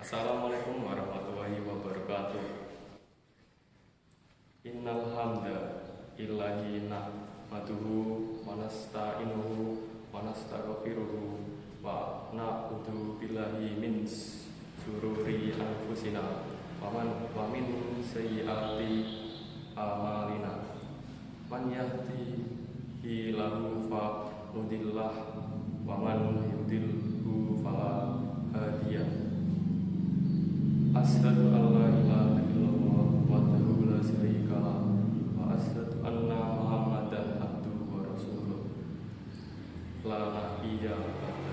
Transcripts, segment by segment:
Assalamualaikum warahmatullahi wabarakatuh. Innal hamda lillahi nahmaduhu wa nasta'inuhu wa nastaghfiruhu wa na'udzu billahi min syururi anfusina wa min sayyiati a'malina. Man yahdihillahu fa mudillah wa man yudlilhu fala hadiya. Asyhadu an la ilaha illallah wahdahu la syarika lah wa asyhadu anna Muhammadan abduhu wa rasuluh la nabiyya ba'da.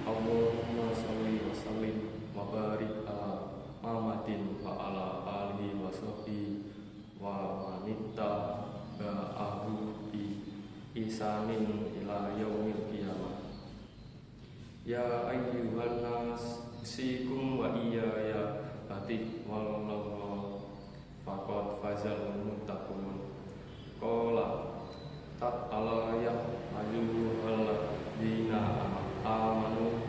Allahumma shalli wa sallim wa barik ala Muhammadin wa ala alihi wa sahbihi wa manitta ba'ahu bi isanin ila yaumil qiyamah. Ya ayyuhan nas usikum wa iyaya batik wallahu faqad fazal muttaqun. Qala ta'ala ya ayyuhalladzina amanu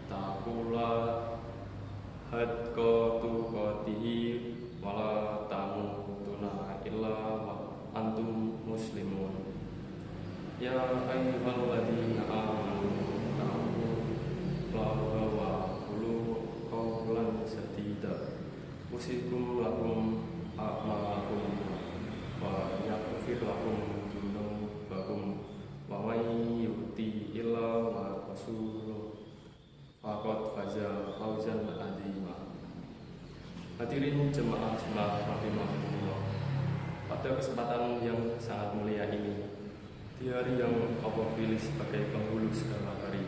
taqullaha haqqa tuqatih wa la tamutunna illa wa antum muslimun. Ya ayyuhalladzina amanu taqullaha wa qulu qawlan sadida usikum lakum a'malakum wa yaghfir lakum dzunubakum wa may yuti illa wa rasuluh faqad faza fawzan adzima. Hadirin jemaah rahimahumullah, pada kesempatan yang sangat mulia ini, di hari yang Allah pilih sebagai penghulu segala hari,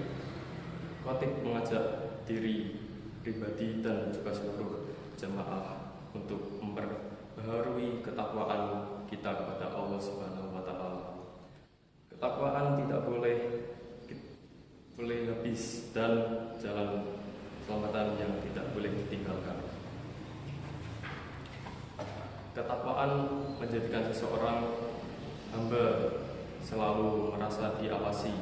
khotib mengajak diri pribadi dan juga seluruh jemaah untuk memperbaharui ketakwaan kita kepada Allah Subhanahu wa taala. Ketakwaan tidak boleh habis dan jalan keselamatan yang tidak boleh ditinggalkan. Ketakwaan menjadikan seseorang hamba selalu merasa diawasi,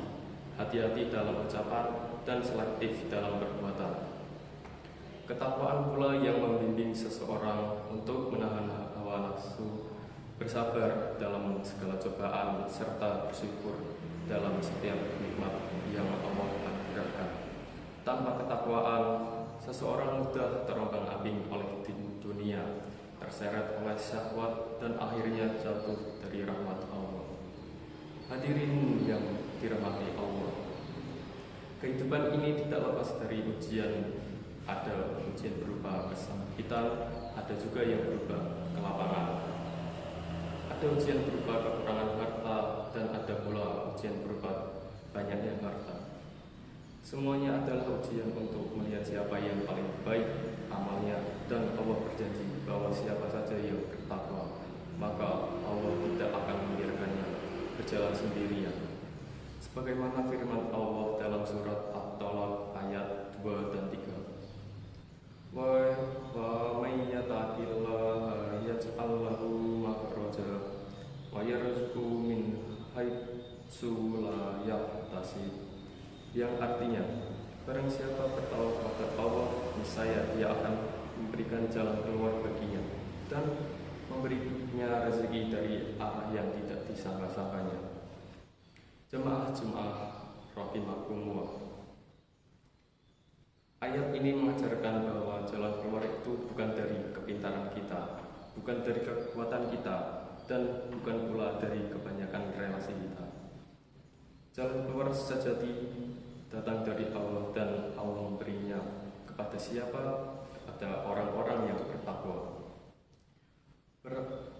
hati-hati dalam ucapan dan selektif dalam perbuatan. Ketakwaan pula yang membimbing seseorang untuk menahan hawa nafsu, bersabar dalam segala cobaan, serta bersyukur dalam setiap nikmat yang Allah anugerahkan. Tanpa ketakwaan, seseorang mudah terombang-ambing oleh dunia, terseret oleh syahwat, dan akhirnya jatuh dari rahmat Allah. Hadirin yang dirahmati Allah, kehidupan ini tidak lepas dari ujian. Ada ujian berupa kesakitan, ada juga yang berupa kelaparan. Ada ujian berupa kekurangan harta, dan ada pula ujian berupa banyaknya harta. Semuanya adalah ujian untuk melihat siapa yang paling baik amalnya, dan Allah berjanji bahwa siapa saja yang bertakwa, maka Allah tidak akan membiarkannya berjalan sendirian. Sebagaimana firman Allah dalam surat At-Talaq ayat 2 dan 3. Wa may yattaqillaha yaj'al lahu makhraja wa yarzuqhu min haitsu la yahtasib. Yang artinya, barang siapa bertawakal kepada Allah, niscaya Dia akan memberikan jalan keluar baginya dan memberinya rezeki dari arah yang tidak disangka-sangkanya. Jemaah rahimakumullah, ayat ini mengajarkan bahwa jalan keluar itu bukan dari kepintaran kita, bukan dari kekuatan kita, dan bukan pula dari kebanyakan relasi kita. Jalan keluar sejati datang dari Allah, dan Allah memberinya kepada siapa? Kepada orang-orang yang bertakwa.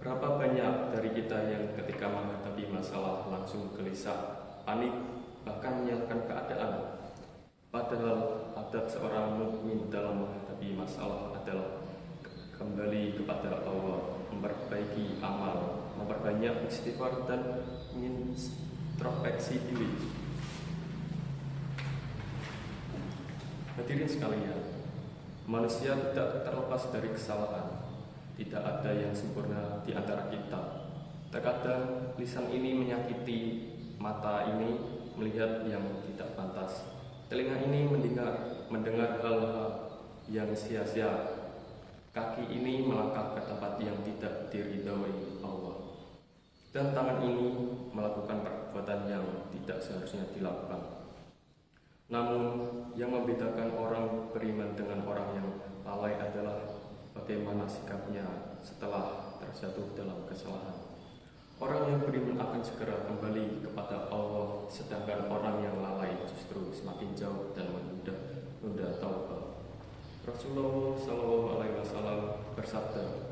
Berapa banyak dari kita yang ketika menghadapi masalah langsung gelisah, panik, bahkan menyalahkan keadaan? Padahal adat seorang mukmin dalam menghadapi masalah adalah kembali kepada Allah, memperbaiki amal, memperbanyak istighfar, dan introspeksi diri. Hadirin sekalian, manusia tidak terlepas dari kesalahan. Tidak ada yang sempurna di antara kita. Terkadang lisan ini menyakiti, mata ini melihat yang tidak pantas, telinga ini mendengar hal-hal yang sia-sia. Kaki ini melangkah ke tempat yang tidak diridhoi Allah, dan tangan ini melakukan perbuatan yang tidak seharusnya dilakukan. Namun, yang membedakan orang beriman dengan orang yang lalai adalah bagaimana sikapnya setelah terjatuh dalam kesalahan. Orang yang beriman akan segera kembali kepada Allah, sedangkan orang yang lalai justru semakin jauh dan menunda taubat. Rasulullah Shallallahu Alaihi Wasallam bersabda,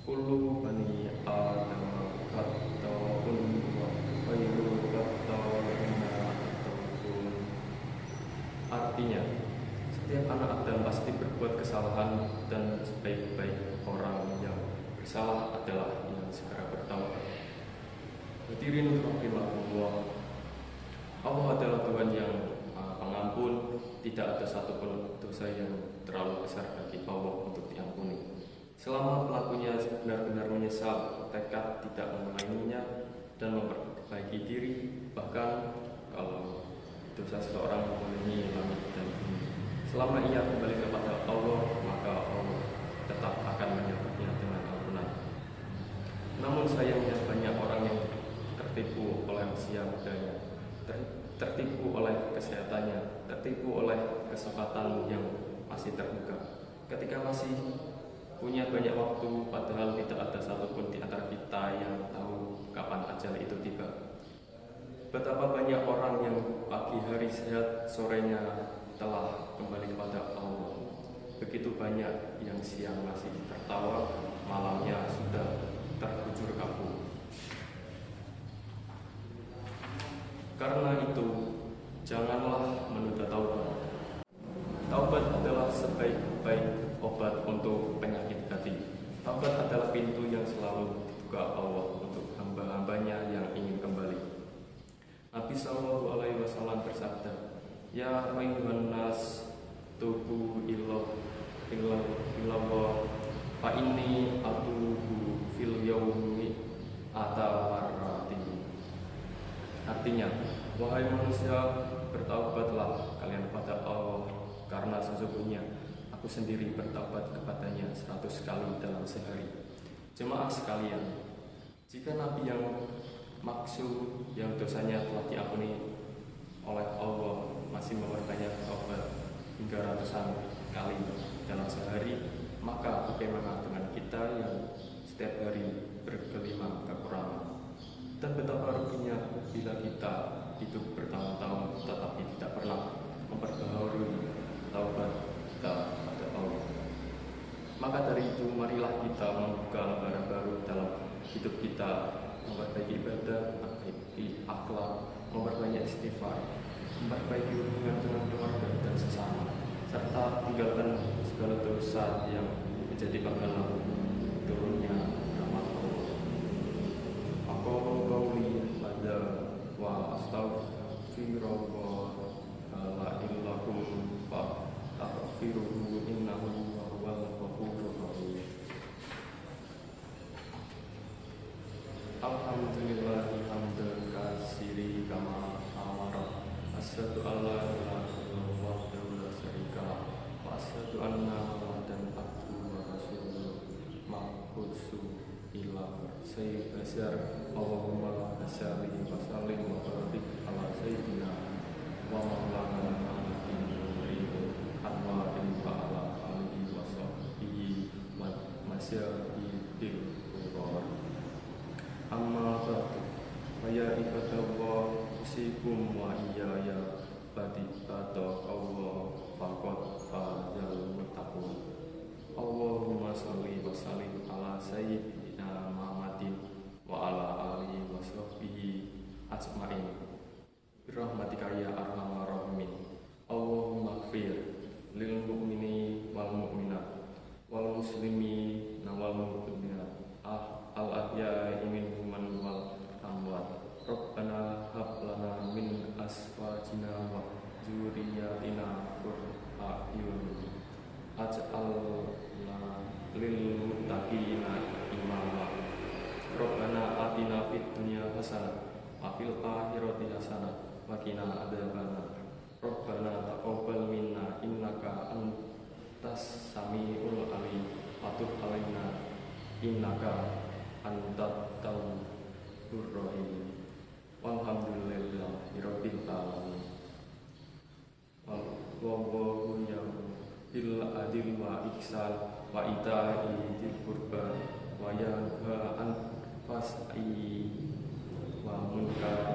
"Kullu bani Adam khata'un wa khairul khata'ina at-tawwabun." Artinya, setiap anak Adam pasti berbuat kesalahan dan sebaik-baik orang yang bersalah adalah yang segera bertaubat. Hadirin rahimahullah, Allah adalah Tuhan yang Maha Pengampun. Tidak ada satupun dosa yang terlalu besar bagi Allah untuk diampuni. Selama pelakunya benar-benar menyesal, tekad tidak mengulanginya dan memperbaiki diri, bahkan kalau dosa seseorang memenuhi langit dan bumi, selama ia kembali kepada Allah, maka Allah tetap akan menyambutnya dengan ampunan. Namun sayangnya banyak orang yang tertipu oleh usia mudanya, tertipu oleh kesehatannya, tertipu oleh kesempatan yang masih terbuka. Ketika masih punya banyak waktu, padahal tidak ada satupun di antara kita yang tahu kapan ajal itu tiba. Betapa banyak orang yang pagi hari sehat, sorenya telah kembali kepada Allah. Begitu banyak yang siang masih tertawa, malamnya sudah terbujur kabur. Karena itu, janganlah menunda taubat. Taubat adalah sebaik-baik obat untuk penyakit hati. Taubat adalah pintu yang selalu dibuka Allah untuk hamba-hambanya yang ingin kembali. Nabi Shallallahu Alaihi Wasallam bersabda, "Ya ayyuhan nas, tubu illallah, fa inni atubu fil yaumi atamarratin." Artinya, wahai manusia, bertaubatlah kalian kepada Allah, karena sesungguhnya aku sendiri bertaubat kepadanya 100 kali dalam sehari. Jemaah sekalian, jika Nabi yang maksum yang dosanya telah diampuni oleh Allah masih memperbanyak taubat hingga ratusan kali dalam sehari, maka bagaimana dengan kita yang setiap hari bergelimang kekurangan? Dan betapa ruginya bila kita hidup bertahun-tahun tetapi tidak pernah memperbaharui taubat kita pada Allah. Maka dari itu, marilah kita membuka lembaran baru dalam hidup kita, memperbaiki ibadah, memperbaiki akhlak, memperbanyak istighfar, memperbaiki hubungan dengan keluarga dan sesama, serta tinggalkan segala dosa yang menjadi penghalang turunnya rahmat Allah. Aku qauli hadza wa astaghfirullah la ilaha illa astaghfiruhu innahu huwal ghafurur rahim. Alhamdulillahi hamdan katsiri kama amara. Asyhadu an la ilaha illallah wahdahu la syarika lah, wa asyhadu anna Muhammadan abduhu wa rasuluh ma'hudsu ila sayyid asyar. Allahumma shalli wa sallim wa barik ala sayyidina wa maulana Muhammadin anwarin wa ala alihi wa sahbihi wa masyahidil qur'an. Amma ba'du, wa ya ibadallah, usikum wa iyaya Allah faqad fazal muttaqun. Allahumma shalli wa sallim ala sayyidina Muhammadin wa ala alihi wa sahbihi ajma'in birahmatika ya arhamar rahimin. Allahumma ighfir lil mu'mini wal mu'minat wal muslimi wal muslimat al ahya'i minhum wal amwat. Rabbana hab lana min azwajina wa dzurriyyatina qurrata a'yun as-sami'ul alim wa tub 'alaina innaka antat tawwabur rahim. Walhamdulillahirabbil alamin. Wallahu ya'muru bil adli wa ihsan wa ita'i dzil qurba wa yanha 'anil fahsya'i wa munkar